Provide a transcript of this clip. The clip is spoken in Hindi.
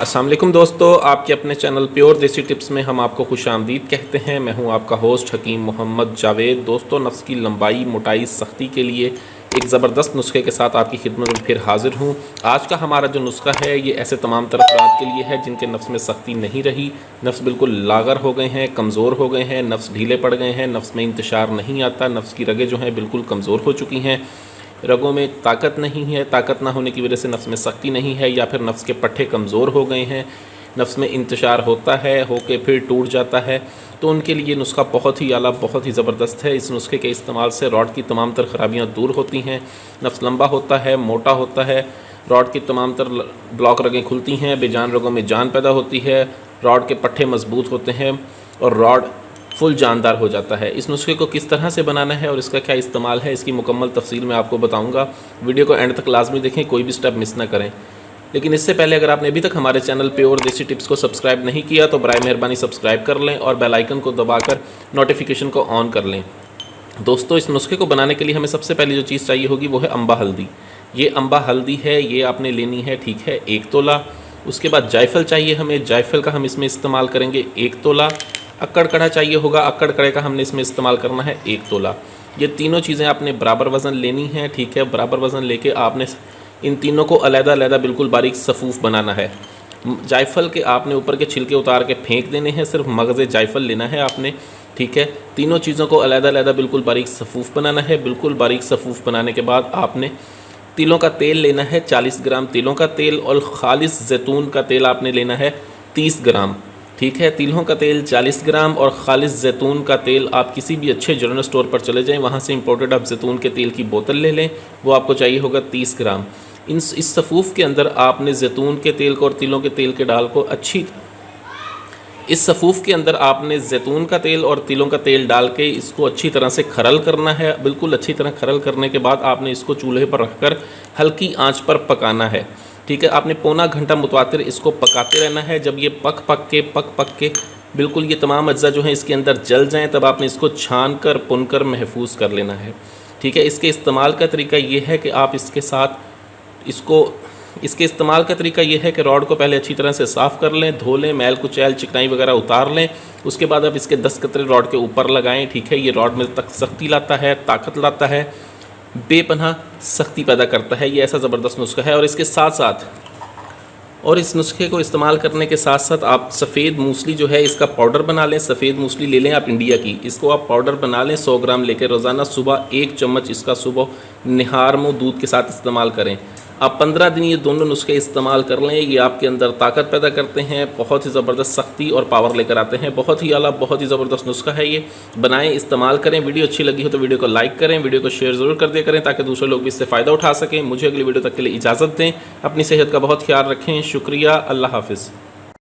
अस्सलाम वालेकुम दोस्तों, आपके अपने चैनल प्योर देसी टिप्स में हम आपको खुशामदीद कहते हैं। मैं हूं आपका होस्ट हकीम मोहम्मद जावेद। दोस्तों, नफ्स की लंबाई, मोटाई, सख्ती के लिए एक ज़बरदस्त नुस्खे के साथ आपकी खिदमत में फिर हाजिर हूं। आज का हमारा जो नुस्खा है ये ऐसे तमाम तरह अफराद के लिए है जिनके नफ्स में सख्ती नहीं रही, नफ्स बिल्कुल लागर हो गए हैं, कमज़ोर हो गए हैं, नफ्स ढीले पड़ गए हैं, नफ्स में इंतशार नहीं आता, नफ्स की रगें जो हैं बिल्कुल कमज़ोर हो चुकी हैं, रगों में ताकत नहीं है, ताकत ना होने की वजह से नफ्स में सख्ती नहीं है, या फिर नफ्स के पट्टे कमज़ोर हो गए हैं, नफ्स में इंतशार होता है, होके फिर टूट जाता है। तो उनके लिए नुस्खा बहुत ही आला, बहुत ही ज़बरदस्त है। इस नुस्खे के इस्तेमाल से रॉड की तमाम तर ख़राबियाँ दूर होती हैं, नफ्स लंबा होता है, मोटा होता है, रॉड की तमाम तर ब्लॉक रगें खुलती हैं, बेजान रगों में जान पैदा होती है, रॉड के पट्टे मजबूत होते हैं और रॉड फुल जानदार हो जाता है। इस नुस्खे को किस तरह से बनाना है और इसका क्या इस्तेमाल है, इसकी मुकम्मल तफसील मैं आपको बताऊंगा। वीडियो को एंड तक लाजमी देखें, कोई भी स्टेप मिस ना करें। लेकिन इससे पहले अगर आपने अभी तक हमारे चैनल प्योर देसी टिप्स को सब्सक्राइब नहीं किया तो बराए मेहरबानी सब्सक्राइब कर लें और बेल आइकन को दबाकर नोटिफिकेशन को ऑन कर लें। दोस्तों, इस नुस्खे को बनाने के लिए हमें सबसे पहले जो चीज़ चाहिए होगी वो है अम्बा हल्दी। ये अम्बा हल्दी है, ये आपने लेनी है, ठीक है, 1 तोला। उसके बाद जायफल चाहिए हमें, जायफल का हम इसमें इस्तेमाल करेंगे 1 तोला। अक्कड़ कड़ा चाहिए होगा, अक्कड़ कड़े का हमने इसमें इस्तेमाल करना है 1 तोला। ये तीनों चीज़ें आपने बराबर वज़न लेनी है, ठीक है। बराबर वज़न लेके आपने इन तीनों को अलग-अलग बिल्कुल बारीक सफ़ूफ़ बनाना है। जायफल के आपने ऊपर के छिलके उतार के फेंक देने हैं, सिर्फ मगज़े जायफल लेना है आपने, ठीक है। तीनों चीज़ों को अलग-अलग बिल्कुल बारीक सफ़ूफ़ बनाना है। बिल्कुल बारीक सफ़ूफ़ बनाने के बाद आपने तिलों का तेल लेना है, 40 ग्राम तिलों का तेल, और ख़ालिस जैतून का तेल आपने लेना है 30 ग्राम, ठीक है। तिलों का तेल 40 ग्राम और ख़ालिस जैतून का तेल आप किसी भी अच्छे जनरल स्टोर पर चले जाएं, वहाँ से इंपोर्टेड आप जैतून के तेल की बोतल ले लें, वो आपको चाहिए होगा 30 ग्राम। इस सफ़ूफ़ के अंदर आपने जैतून के तेल को और तिलों के तेल के डाल को इस सफ़ूफ़ के अंदर आपने जैतून का तेल और तिलों का तेल डाल के इसको अच्छी तरह से खरल करना है। बिल्कुल अच्छी तरह खरल करने के बाद आपने इसको चूल्हे पर रखकर हल्की आंच पर पकाना है, ठीक है। आपने पौना घंटा मुतवातिर इसको पकाते रहना है। जब ये पक पक के बिल्कुल ये तमाम अज्जा जो हैं इसके अंदर जल जाएं, तब आपने इसको छान कर पुन कर महफूज कर लेना है, ठीक है। इसके इस्तेमाल का तरीका ये है कि आप इसके इस्तेमाल का तरीका ये है कि रॉड को पहले अच्छी तरह से साफ़ कर लें, धो लें, मैल कुचैल चिकनाई वगैरह उतार लें। उसके बाद आप इसके 10 कतरे रॉड के ऊपर लगाएं, ठीक है। ये रॉड में तक सख्ती लाता है, ताकत लाता है, बेपनाह सख्ती पैदा करता है। ये ऐसा ज़बरदस्त नुस्खा है। और इस नुस्खे को इस्तेमाल करने के साथ साथ आप सफ़ेद मूसली जो है इसका पाउडर बना लें। सफ़ेद मूसली ले लें आप इंडिया की, इसको आप पाउडर बना लें 100 ग्राम लेकर। रोज़ाना सुबह 1 चम्मच इसका सुबह निहार मुँह दूध के साथ इस्तेमाल करें। आप 15 दिन ये दोनों नुस्खे इस्तेमाल कर लें। ये आपके अंदर ताकत पैदा करते हैं, बहुत ही ज़बरदस्त सख्ती और पावर लेकर आते हैं। बहुत ही आला, बहुत ही ज़बरदस्त नुस्खा है। ये बनाएं, इस्तेमाल करें। वीडियो अच्छी लगी हो तो वीडियो को लाइक करें, वीडियो को शेयर ज़रूर कर दिया करें ताकि दूसरे लोग भी इससे फ़ायदा उठा सकें। मुझे अगली वीडियो तक के लिए इजाज़त दें। अपनी सेहत का बहुत ख्याल रखें। शुक्रिया। अल्लाह हाफ़िज़।